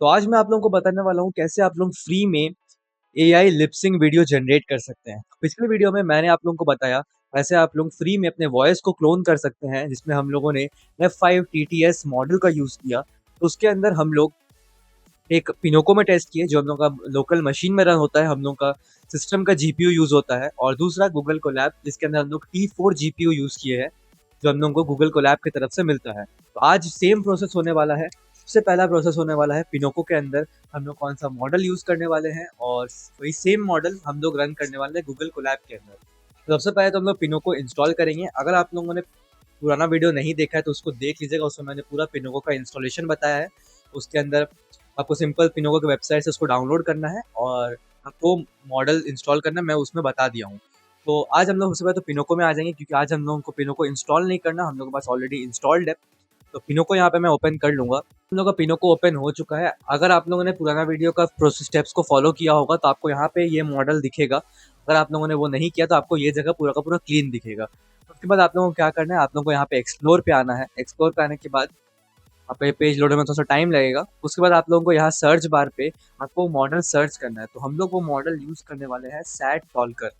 तो आज मैं आप लोगों को बताने वाला हूँ कैसे आप लोग फ्री में AI lip sync video generate कर सकते हैं। पिछले वीडियो में मैंने आप लोगों को बताया वैसे आप लोग फ्री में अपने वॉइस को क्लोन कर सकते हैं, जिसमें हम लोगों ने F5 TTS मॉडल का यूज़ किया। तो उसके अंदर हम लोग एक पिनोको में टेस्ट किए, जो हम लोग का लोकल मशीन में रन होता है, हम लोग का सिस्टम का जीपीयू यूज़ होता है, और दूसरा गूगल कोलैब जिसके अंदर हम लोग T4 जीपीयू यूज़ किए हैं, जो हम लोगों को गूगल कोलैब की तरफ से मिलता है। तो आज सेम प्रोसेस होने वाला है। सबसे पहला प्रोसेस होने वाला है पिनोको के अंदर हम लोग कौन सा मॉडल यूज़ करने वाले हैं, और वही सेम मॉडल हम लोग रन करने वाले हैं गूगल कोलैब के अंदर। तो सबसे पहले तो हम लोग पिनोको इंस्टॉल करेंगे। अगर आप लोगों ने पुराना वीडियो नहीं देखा है तो उसको देख लीजिएगा, उसमें मैंने पूरा पिनोको का इंस्टॉलेशन बताया है। उसके अंदर आपको सिंपल पिनोको की वेबसाइट से उसको डाउनलोड करना है और आपको मॉडल इंस्टॉल करना है, मैं उसमें बता दिया हूँ। तो आज हम लोग सबसे पहले तो पिनोको में आ जाएंगे, क्योंकि आज हम लोगों को पिनोको इंस्टॉल नहीं करना, हम लोगों के पास ऑलरेडी इंस्टॉल्ड है। तो पिनोको यहाँ पे मैं ओपन कर लूँगा। हम लोग का पिनोको ओपन हो चुका है। अगर आप लोगों ने पुराना वीडियो का प्रोसेस स्टेप्स को फॉलो किया होगा तो आपको यहाँ पे ये मॉडल दिखेगा। अगर आप लोगों ने वो नहीं किया तो आपको ये जगह पूरा का पूरा क्लीन दिखेगा। उसके बाद आप लोगों को क्या करना है, आप लोगों को यहाँ पे एक्सप्लोर पे आना है। एक्सप्लोर पे आने के बाद आपका ये पेज लोड में थोड़ा सा टाइम लगेगा। उसके बाद आप लोगों को यहाँ सर्च बार पे आपको मॉडल सर्च करना है। तो हम लोग वो मॉडल यूज़ करने वाले हैं सैट टॉलकर।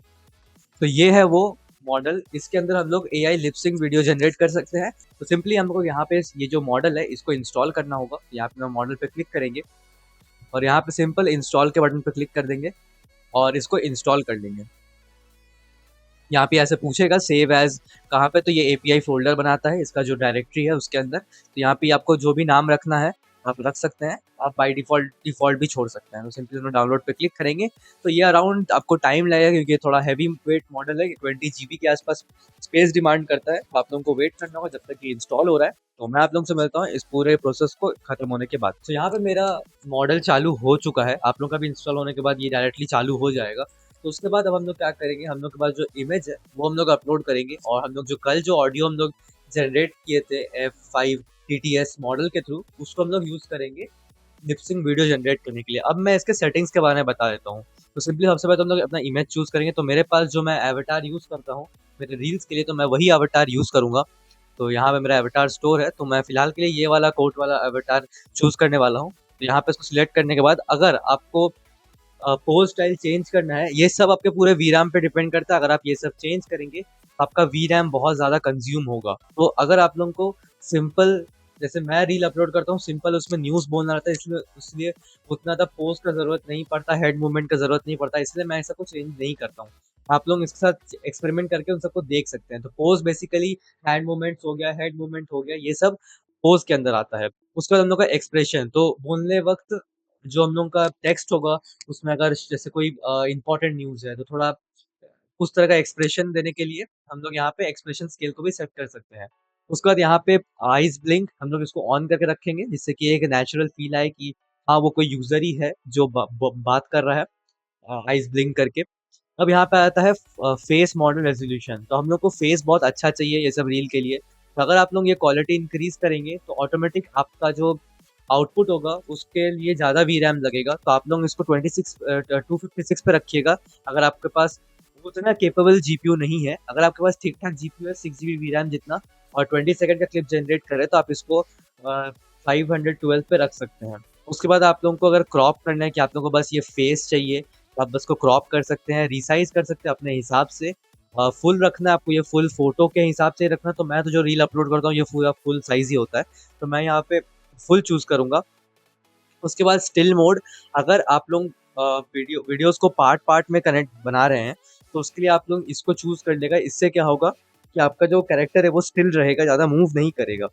तो ये है वो मॉडल, इसके अंदर हम लोग AI lip sync video generate कर सकते हैं। तो सिंपली हमको यहाँ पे ये जो मॉडल है इसको इंस्टॉल करना होगा। यहाँ पे हम मॉडल पे क्लिक करेंगे और यहाँ पे सिंपल इंस्टॉल के बटन पे क्लिक कर देंगे और इसको इंस्टॉल कर लेंगे। यहाँ पे ऐसे पूछेगा सेव एज कहाँ पे, तो ये एपीआई फोल्डर बनाता है, इसका जो डायरेक्टरी है उसके अंदर। तो यहाँ पे आपको जो भी नाम रखना है आप रख सकते हैं, आप बाय डिफ़ॉल्ट भी छोड़ सकते हैं। तो सिंपली उसमें डाउनलोड पे क्लिक करेंगे। तो ये अराउंड आपको टाइम लगेगा, क्योंकि ये थोड़ा हैवी वेट मॉडल है, 20 जीबी के आसपास स्पेस डिमांड करता है। तो आप लोगों को वेट करना होगा जब तक ये इंस्टॉल हो रहा है। तो मैं आप लोगों से मिलता हूँ इस पूरे प्रोसेस को खत्म होने के बाद। तो यहाँ पे मेरा मॉडल चालू हो चुका है, आप लोगों का भी इंस्टॉल होने के बाद ये डायरेक्टली चालू हो जाएगा। तो उसके बाद अब हम लोग क्या करेंगे, हम लोग के पास जो इमेज है वो हम लोग अपलोड करेंगे, और हम लोग जो कल जो ऑडियो हम लोग जनरेट किए थे F5 TTS मॉडल के थ्रू, उसको हम लोग यूज़ करेंगे लिप सिंक वीडियो जनरेट करने के लिए। अब मैं इसके सेटिंग्स के बारे में बता देता हूँ। तो सिंपली सबसे पहले तो हम लोग अपना इमेज चूज़ करेंगे। तो मेरे पास जो मैं एवटार यूज़ करता हूँ मेरे रील्स के लिए, तो मैं वही एवटार यूज़ करूँगा। तो यहाँ पे मेरा एवटार स्टोर है, तो मैं फिलहाल के लिए ये वाला कोट वाला एवटार चूज़ करने वाला हूँ। तो यहाँ पे इसको सिलेक्ट करने के बाद अगर आपको पोज स्टाइल चेंज करना है, ये सब आपके पूरे वीराम पे डिपेंड करता है। अगर आप ये सब चेंज करेंगे आपका वीरैम बहुत ज़्यादा कंज्यूम होगा। तो अगर आप लोगों को सिंपल, जैसे मैं रील अपलोड करता हूँ सिंपल, उसमें न्यूज़ बोलना रहता है, इसलिए उतना ज़्यादा पोज का ज़रूरत नहीं पड़ता, हेड मूवमेंट का ज़रूरत नहीं पड़ता, इसलिए मैं ऐसा कुछ चेंज नहीं करता हूँ। आप लोग इसके साथ एक्सपेरिमेंट करके उन सबको देख सकते हैं। तो पोज बेसिकली हैंड मूवमेंट्स हो गया, हेड मूवमेंट हो गया, ये सब पोज के अंदर आता है। उसके बाद हम लोग का एक्सप्रेशन, तो बोलने वक्त जो हम लोग का टेक्स्ट होगा उसमें अगर जैसे कोई इंपॉर्टेंट न्यूज़ है तो थोड़ा उस तरह का एक्सप्रेशन देने के लिए हम लोग यहाँ पे एक्सप्रेशन स्केल को भी सेट कर सकते हैं। उसके बाद यहाँ पे आइज़ ब्लिंक हम लोग इसको ऑन करके रखेंगे, जिससे कि एक नेचुरल फ़ील आए कि हाँ, वो कोई यूज़र ही है जो बात कर रहा है आइज़ ब्लिंक करके। अब यहाँ पे आता है फेस मॉडल रेज़ोल्यूशन। तो हम लोग को फेस बहुत अच्छा चाहिए ये सब रील के लिए। तो अगर आप लोग ये क्वालिटी इंक्रीज़ करेंगे तो ऑटोमेटिक आपका जो आउटपुट होगा उसके लिए ज़्यादा वीरैम लगेगा। तो आप लोग इसको 256 पे रखिएगा। अगर आपके पास वो उतना केपेबल जीपीयू नहीं है, अगर आपके पास ठीक-ठाक जीपीयू है 6 जीबी वीरैम जितना, और 20 सेकंड का क्लिप जनरेट करे, तो आप इसको 512 पे रख सकते हैं। उसके बाद आप लोगों को अगर क्रॉप करना है कि आप लोगों को बस ये फेस चाहिए, तो आप बस को क्रॉप कर सकते हैं, रिसाइज़ कर सकते हैं अपने हिसाब से। फुल रखना है आपको, ये फुल फ़ोटो के हिसाब से ही रखना है। तो मैं तो जो रील अपलोड करता हूँ ये पूरा फुल साइज़ ही होता है। तो मैं यहाँ पे फुल चूज़ करूँगा। उसके बाद स्टिल मोड, अगर आप लोग वीडियोज़ को पार्ट-पार्ट में कनेक्ट बना रहे हैं, तो उसके लिए आप लोग इसको चूज़ कर लेगा। इससे क्या होगा कि आपका जो कैरेक्टर है वो स्टिल रहेगा, ज़्यादा मूव नहीं करेगा।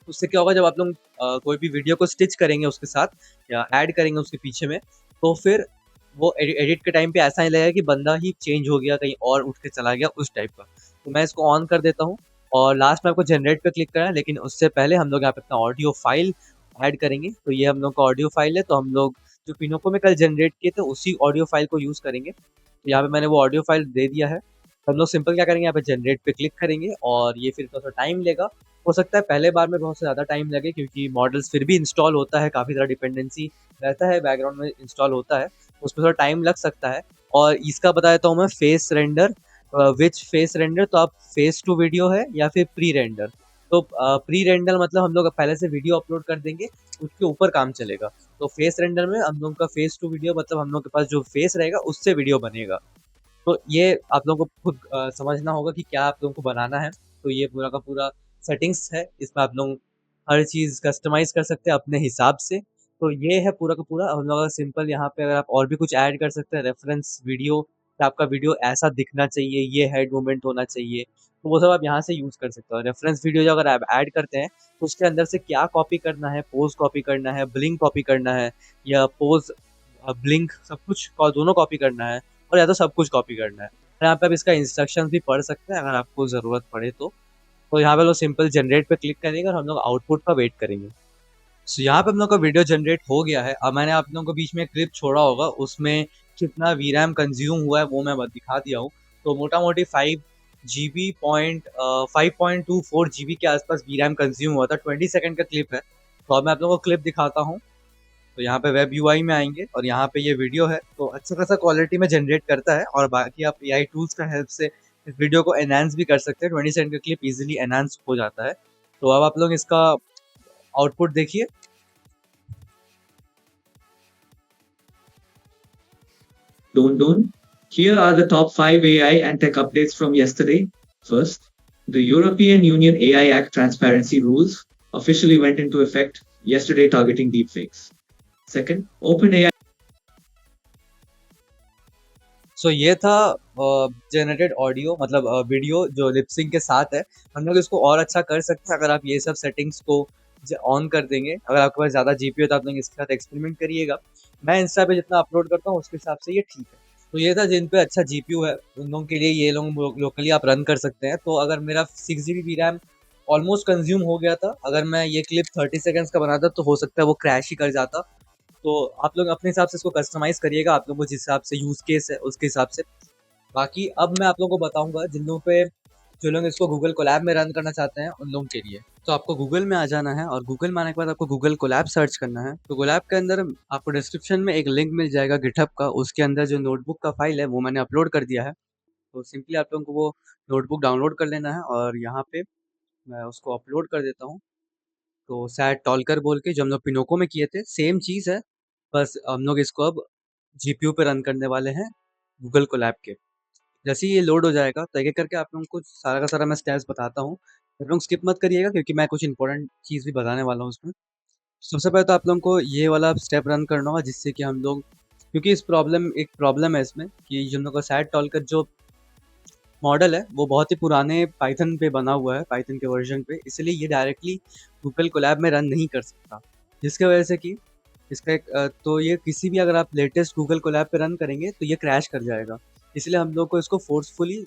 उससे क्या होगा, जब आप लोग कोई भी वीडियो को स्टिच करेंगे उसके साथ या ऐड करेंगे उसके पीछे में, तो फिर वो एडिट के टाइम पे ऐसा नहीं लगेगा कि बंदा ही चेंज हो गया, कहीं और उठ के चला गया, उस टाइप का। तो मैं इसको ऑन कर देता हूँ और लास्ट में आपको जनरेट पे क्लिक करना है, लेकिन उससे पहले हम लोग यहाँ पे अपना ऑडियो फाइल ऐड करेंगे। तो ये हम लोग का ऑडियो फाइल है, तो हम लोग जो पिनोको में कल जनरेट किए थे उसी ऑडियो फाइल को यूज़ करेंगे। तो यहाँ पे मैंने वो ऑडियो फाइल दे दिया है। हम लोग सिंपल क्या करेंगे, यहाँ पे जनरेट पे क्लिक करेंगे और ये फिर थोड़ा-सा टाइम लेगा। हो सकता है पहले बार में बहुत ज़्यादा टाइम लगे, क्योंकि मॉडल्स फिर भी इंस्टॉल होता है, काफ़ी ज़्यादा डिपेंडेंसी रहता है, बैकग्राउंड में इंस्टॉल होता है, उसमें थोड़ा टाइम लग सकता है। और इसका बता देता हूँ मैं, फेस रेंडर, विच फेस रेंडर, तो आप फेस टू वीडियो है या फिर प्री रेंडर। तो प्री रेंडर मतलब हम लोग पहले से वीडियो अपलोड कर देंगे, उसके ऊपर काम चलेगा। तो फेस रेंडर में हम लोगों का फेस टू वीडियो, मतलब हम लोग के पास जो फेस रहेगा उससे वीडियो बनेगा। तो ये आप लोगों को खुद समझना होगा कि क्या आप लोगों को बनाना है। तो ये पूरा का पूरा सेटिंग्स है, इसमें आप लोग हर चीज़ कस्टमाइज़ कर सकते हैं अपने हिसाब से। तो ये है पूरा का पूरा हम लोग का सिंपल। यहाँ पे अगर आप और भी कुछ ऐड कर सकते हैं, रेफ़रेंस वीडियो, कि आपका वीडियो ऐसा दिखना चाहिए, ये हेड मूवमेंट होना चाहिए, तो वो सब आप यहाँ से यूज़ कर सकते हो। रेफ़रेंस वीडियो जो अगर आप ऐड करते हैं, तो उसके अंदर से क्या कॉपी करना है, पोज़ कॉपी करना है, ब्लिंक कॉपी करना है, या पोज़ ब्लिंक सब कुछ दोनों कॉपी करना है, और या तो सब कुछ कॉपी करना है। यहाँ पे आप इसका इंस्ट्रक्शन भी पढ़ सकते हैं अगर आपको ज़रूरत पड़े तो। तो यहाँ पे लोग सिंपल जनरेट पे क्लिक करेंगे और हम लोग आउटपुट का वेट करेंगे। सो यहाँ पे हम लोग का वीडियो जनरेट हो गया है। अब मैंने आप लोगों को बीच में क्लिप छोड़ा होगा, उसमें कितना वीरैम कंज्यूम हुआ है वो मैं दिखा दिया हूँ। तो मोटा मोटी 5.24 GB के आसपास वीरैम कंज्यूम हुआ था। 20 सेकंड का क्लिप है। तो अब मैं आप लोगों को क्लिप दिखाता हूँ। तो यहाँ पे वेब यूआई में आएंगे और यहाँ पे ये वीडियो है, तो अच्छा खासा क्वालिटी में जनरेट करता है। और बाकी आप एआई टूल्स का हेल्प से इस वीडियो को एनहांस भी कर सकते हैं। 20 सेकंड का क्लिप इजीली एनहांस हो जाता है। तो अब आप लोग इसका आउटपुट देखिए। Don't. Here are the top 5 AI and tech updates from yesterday. First, the European Union AI Act transparency rules officially went into effect yesterday, targeting deepfakes. Second, OpenAI. सो ये था जनरेटेड ऑडियो, मतलब video जो lip sync के साथ है। हम लोग इसको और अच्छा कर सकते हैं अगर आप ये सब सेटिंग्स को ऑन कर देंगे। अगर आपके पास ज़्यादा जीपी हो तो आप लोग इसके साथ एक्सपेरिमेंट करिएगा। मैं इंस्टा पे जितना अपलोड करता हूँ उसके हिसाब से ये ठीक है। तो ये था जिन पे अच्छा जीपीयू है उन लोगों के लिए, ये लोग लोकली आप रन कर सकते हैं। तो अगर मेरा 6 GB V RAM almost consume हो गया था, अगर मैं ये क्लिप 30 सेकेंड्स का बनाता तो हो सकता है वो क्रैश ही कर जाता। तो आप लोग अपने हिसाब से इसको कस्टमाइज़ करिएगा, आप लोगों को जिस हिसाब से यूज़ केस है उसके हिसाब से। बाकी अब मैं आप लोगों को बताऊंगा जिन लोगों पे, जो लोग इसको गूगल कोलैब में रन करना चाहते हैं उन लोगों के लिए। तो आपको गूगल में आ जाना है और गूगल में आने के बाद आपको गूगल कोलैब सर्च करना है। तो कोलैब के अंदर आपको डिस्क्रिप्शन में एक लिंक मिल जाएगा गिटहब का, उसके अंदर जो नोटबुक का फाइल है वो मैंने अपलोड कर दिया है। तो सिंपली आप लोगों को वो नोटबुक डाउनलोड कर लेना है और यहाँ पे मैं उसको अपलोड कर देता हूँ। तो सैट टॉलकर बोल के जो हम लोग पिनोको में किए थे सेम चीज़ है, बस हम लोग इसको अब जीपीयू पे रन करने वाले हैं गूगल कोलैब के। जैसे ही ये लोड हो जाएगा तो एक एक करके आप लोगों को सारा का सारा मैं स्टेप्स बताता हूँ। आप लोग स्किप मत करिएगा क्योंकि मैं कुछ इंपॉर्टेंट चीज़ भी बताने वाला हूँ उसमें। सबसे पहले तो आप लोगों को ये वाला स्टेप रन करना होगा जिससे कि हम लोग, क्योंकि एक प्रॉब्लम है इसमें कि जो हम लोग का सैट टॉलकर जो मॉडल है वो बहुत ही पुराने पाइथन पे बना हुआ है, पाइथन के वर्जन पे, इसलिए ये डायरेक्टली गूगल कोलैब में रन नहीं कर सकता। जिसकी वजह से कि इसका एक तो ये किसी भी, अगर आप लेटेस्ट गूगल कोलैब पे रन करेंगे तो ये क्रैश कर जाएगा। इसलिए हम लोग को इसको फोर्सफुली,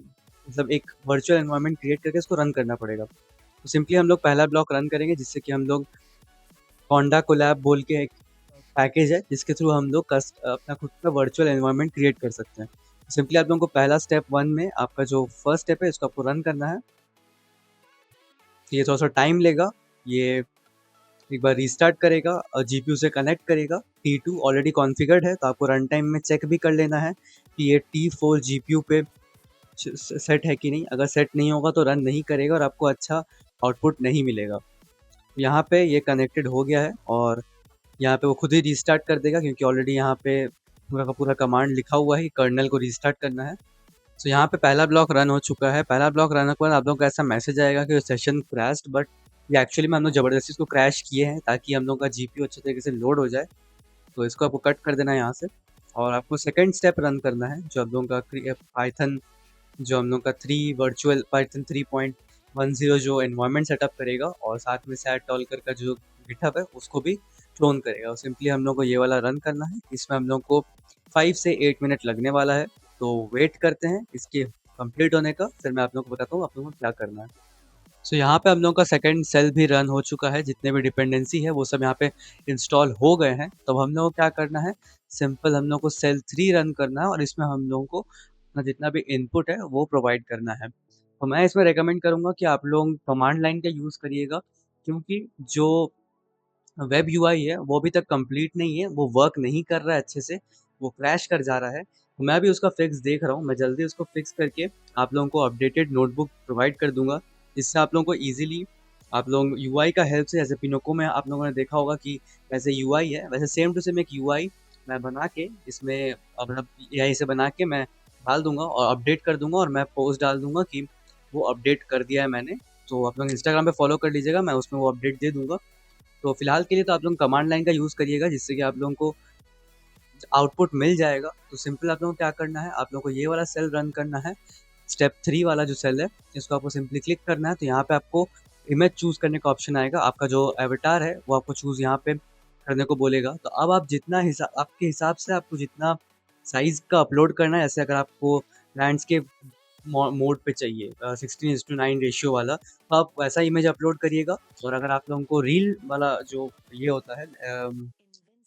मतलब एक वर्चुअल एनवायरनमेंट क्रिएट करके इसको रन करना पड़ेगा। तो सिंपली हम लोग पहला ब्लॉक रन करेंगे जिससे कि हम लोग कॉन्डा कोलैब बोल के एक पैकेज है जिसके थ्रू हम लोग अपना खुद का वर्चुअल एनवायरनमेंट क्रिएट कर सकते हैं। सिंपली आप लोगों को पहला स्टेप 1 में आपका जो फर्स्ट स्टेप है इसको आपको रन करना है। तो ये थोड़ा सा टाइम लेगा, ये एक बार रीस्टार्ट करेगा और जीपीयू से कनेक्ट करेगा। T2 ऑलरेडी कॉन्फ़िगर्ड है तो आपको रन टाइम में चेक भी कर लेना है कि ये T4 जीपीयू पे सेट है कि नहीं। अगर सेट नहीं होगा तो रन नहीं करेगा और आपको अच्छा आउटपुट नहीं मिलेगा। यहाँ पे ये कनेक्टेड हो गया है और यहाँ पे वो खुद ही रीस्टार्ट कर देगा क्योंकि ऑलरेडी यहाँ पे पूरा का पूरा कमांड लिखा हुआ है, कर्नल को रीस्टार्ट करना है। तो यहाँ पे पहला ब्लॉक रन हो चुका है। पहला ब्लॉक रन होने के बाद आप लोगों को ऐसा मैसेज आएगा कि सेशन क्रैश्ड, बट ये एक्चुअली में हम लोग ज़बरदस्ती इसको क्रैश किए हैं ताकि हम लोग का जीपीयू अच्छे तरीके से लोड हो जाए। तो इसको आपको कट कर देना है यहाँ से और आपको सेकंड स्टेप रन करना है जो हम लोगों का पाइथन, जो हम लोग का 3 वर्चुअल पाइथन 3.10 जो एनवायरनमेंट सेटअप करेगा और साथ में सैट टॉलकर का जो गिटहब है उसको भी क्लोन करेगा। और सिंपली हम लोग को ये वाला रन करना है। इसमें हम लोग को 5 से 8 मिनट लगने वाला है। तो वेट करते हैं इसके कंप्लीट होने का, फिर मैं आप लोगों को बताता हूँ आप लोगों को क्या करना है। सो यहाँ पे हम लोगों का सेकंड सेल भी रन हो चुका है, जितने भी डिपेंडेंसी है वो सब यहाँ पे इंस्टॉल हो गए हैं। तो हम लोग को क्या करना है, सिंपल हम लोग को सेल 3 रन करना है और इसमें हम लोगों को अपना जितना भी इनपुट है वो प्रोवाइड करना है। तो मैं इसमें रेकमेंड करूँगा कि आप लोग कमांड लाइन का यूज़ करिएगा क्योंकि जो वेब यूआई है वो अभी तक कंप्लीट नहीं है, वो वर्क नहीं कर रहा है अच्छे से, वो क्रैश कर जा रहा है। तो मैं भी उसका फिक्स देख रहा हूँ, मैं जल्दी उसको फिक्स करके आप लोगों को अपडेटेड नोटबुक प्रोवाइड कर दूंगा जिससे आप लोगों को ईजिली आप लोग यूआई का हेल्प से, जैसे पिनोको में आप लोगों ने देखा होगा कि वैसे यूआई है, वैसे सेम टू सेम एक यूआई मैं बना के इसमें अपना एआई से बना के मैं डाल दूंगा और अपडेट कर दूंगा, और मैं पोस्ट डाल दूंगा कि वो अपडेट कर दिया है मैंने। तो आप लोग इंस्टाग्राम पे फॉलो कर लीजिएगा, मैं उसमें वो अपडेट दे दूंगा। तो फिलहाल के लिए तो आप लोग कमांड लाइन का यूज़ करिएगा, जिससे कि आप लोगों को आउटपुट मिल जाएगा। तो सिंपल आप लोगों को क्या करना है, आप लोगों को ये वाला सेल रन करना है, स्टेप 3 वाला जो सेल है, इसको आपको सिंपली क्लिक करना है। तो यहाँ पे आपको इमेज चूज़ करने का ऑप्शन आएगा, आपका जो एवटार है वो आपको चूज़ यहाँ पे करने को बोलेगा। तो अब आप जितना हिसाब, आपके हिसाब से आपको जितना साइज़ का अपलोड करना है, जैसे अगर आपको लैंडस्केप मोड पे चाहिए 16:9 रेशियो वाला, तो आप वैसा इमेज अपलोड करिएगा। और अगर आप लोगों को रील वाला जो ये होता है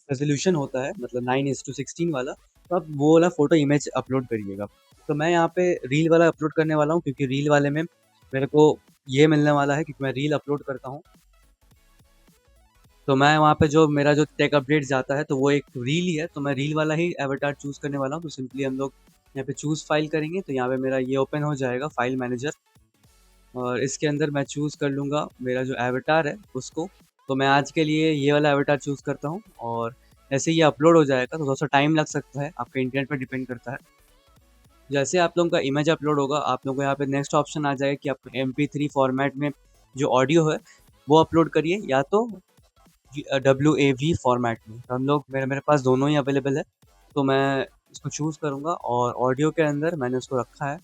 रेज़ोल्यूशन होता है, मतलब 9:16 वाला, तो आप वो वाला फ़ोटो इमेज अपलोड करिएगा। तो मैं यहाँ पे रील वाला अपलोड करने वाला हूँ, क्योंकि रील वाले में मेरे को ये मिलने वाला है, क्योंकि मैं रील अपलोड करता हूँ। तो मैं वहाँ पे जो मेरा जो टेक अपडेट्स जाता है, तो वो एक रील ही है, तो मैं रील वाला ही एवटार चूज़ करने वाला हूँ। तो सिंपली हम लोग यहाँ पे चूज़ फाइल करेंगे, तो यहाँ पे मेरा ये ओपन हो जाएगा फाइल मैनेजर, और इसके अंदर मैं चूज़ कर लूँगा मेरा जो एवटार है उसको। तो मैं आज के लिए ये वाला एवटार चूज़ करता हूँ, और जैसे ये अपलोड हो जाएगा तो थोड़ा-सा टाइम लग सकता है, आपके इंटरनेट पे डिपेंड करता है। जैसे आप लोगों का इमेज अपलोड होगा, आप लोगों को यहाँ पे नेक्स्ट ऑप्शन आ जाएगा कि आप MP3 फॉर्मेट में जो ऑडियो है वो अपलोड करिए, या तो WAV फॉर्मेट में। तो हम लोग मेरे मेरे पास दोनों ही अवेलेबल है, तो मैं इसको चूज़ करूँगा, और ऑडियो के अंदर मैंने उसको रखा है।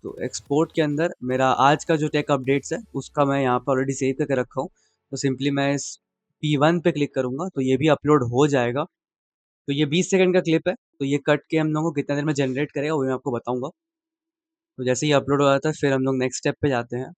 तो एक्सपोर्ट के अंदर मेरा आज का जो टेक अपडेट्स है उसका मैं यहाँ पे ऑलरेडी सेव करके रखा हूँ। तो सिंपली मैं इस P1 पे क्लिक करूँगा, तो ये भी अपलोड हो जाएगा। तो ये 20 सेकंड का क्लिप है, तो ये कट के हम लोगों को कितना देर में जनरेट करेगा वो मैं आपको बताऊँगा। तो जैसे ही अपलोड हो जाता है, फिर हम लोग नेक्स्ट स्टेप पे जाते हैं।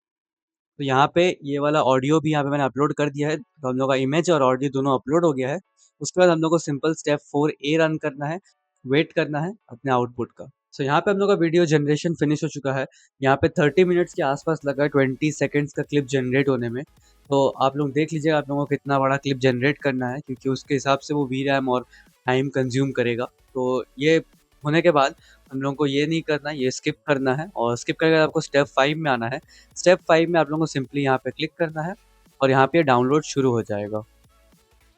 तो यहाँ पे ये वाला ऑडियो भी यहाँ पे मैंने अपलोड कर दिया है, तो हम लोग का इमेज और ऑडियो दोनों अपलोड हो गया है। उसके बाद हम लोग को सिंपल स्टेप 4A रन करना है, वेट करना है अपने आउटपुट का। सो यहाँ पे हम लोग का वीडियो जनरेशन फिनिश हो चुका है। यहाँ पे 30 मिनट्स के आसपास लगा है 20 सेकंड्स का क्लिप जनरेट होने में। तो आप लोग देख लीजिएगा आप लोगों को कितना बड़ा क्लिप जनरेट करना है, क्योंकि उसके हिसाब से वो VRAM और टाइम कंज्यूम करेगा। तो ये होने के बाद हम लोगों को ये नहीं करना है, ये स्किप करना है, और स्किप करके आपको स्टेप 5 में आना है। स्टेप 5 में आप लोगों को सिंपली यहाँ पे क्लिक करना है, और यहाँ पे डाउनलोड शुरू हो जाएगा।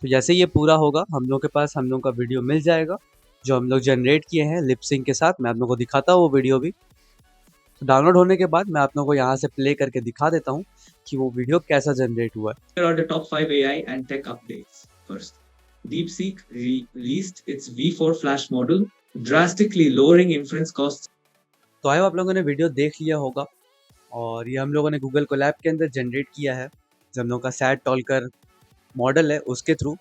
तो जैसे ये पूरा होगा, हम लोग के पास हम लोग का वीडियो मिल जाएगा, जो हम लोग जनरेट किए हैं लिप सिंक के साथ। मैं आप लोगों को दिखाता हूँ वो वीडियो भी। तो डाउनलोड होने के बाद मैं आप लोगों को यहाँ से प्ले करके दिखा देता हूँ कि वो वीडियो कैसा जनरेट हुआ है। Here are the top 5 AI and tech updates. First, DeepSeek released its V4 Flash model, drastically lowering inference costs. तो आई होप आप लोगों ने वीडियो देख लिया होगा, और ये हम लोगों ने गूगल कोलैब के अंदर जनरेट किया है, जो हम लोग का सैट टॉलकर मॉडल है उसके थ्रू।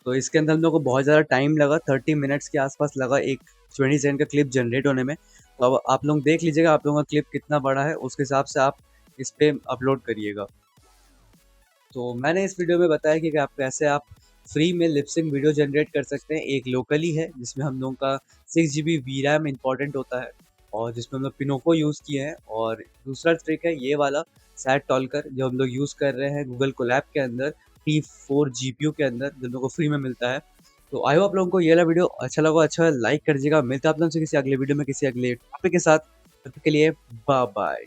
तो इसके अंदर हम लोग को बहुत ज़्यादा टाइम लगा, 30 मिनट्स के आसपास लगा एक 20 सेकंड का क्लिप जनरेट होने में। तो अब आप लोग देख लीजिएगा आप लोगों का क्लिप कितना बड़ा है, उसके हिसाब से आप इस पे अपलोड करिएगा। तो मैंने इस वीडियो में बताया कि आप कैसे आप फ्री में लिपसिंग वीडियो जनरेट कर सकते हैं। एक लोकली है जिसमें हम लोगों का 6 GB VRAM इंपॉर्टेंट होता है, और जिसमें हम लोग पिनोको यूज़ किए हैं। और दूसरा ट्रिक है ये वाला सैट टॉलकर, जो हम लोग यूज़ कर रहे हैं गूगल कोलैब के अंदर T4 GPU के अंदर, जो हम लोग को फ्री में मिलता है। तो आई होप आप लोगों को ये वाला वीडियो अच्छा लगा, अच्छा लाइक कर दीजिएगा। मिलता है आप लोगों से किसी अगले वीडियो में किसी अगले टॉपिक के साथ। तब तक के लिए बाय बाय।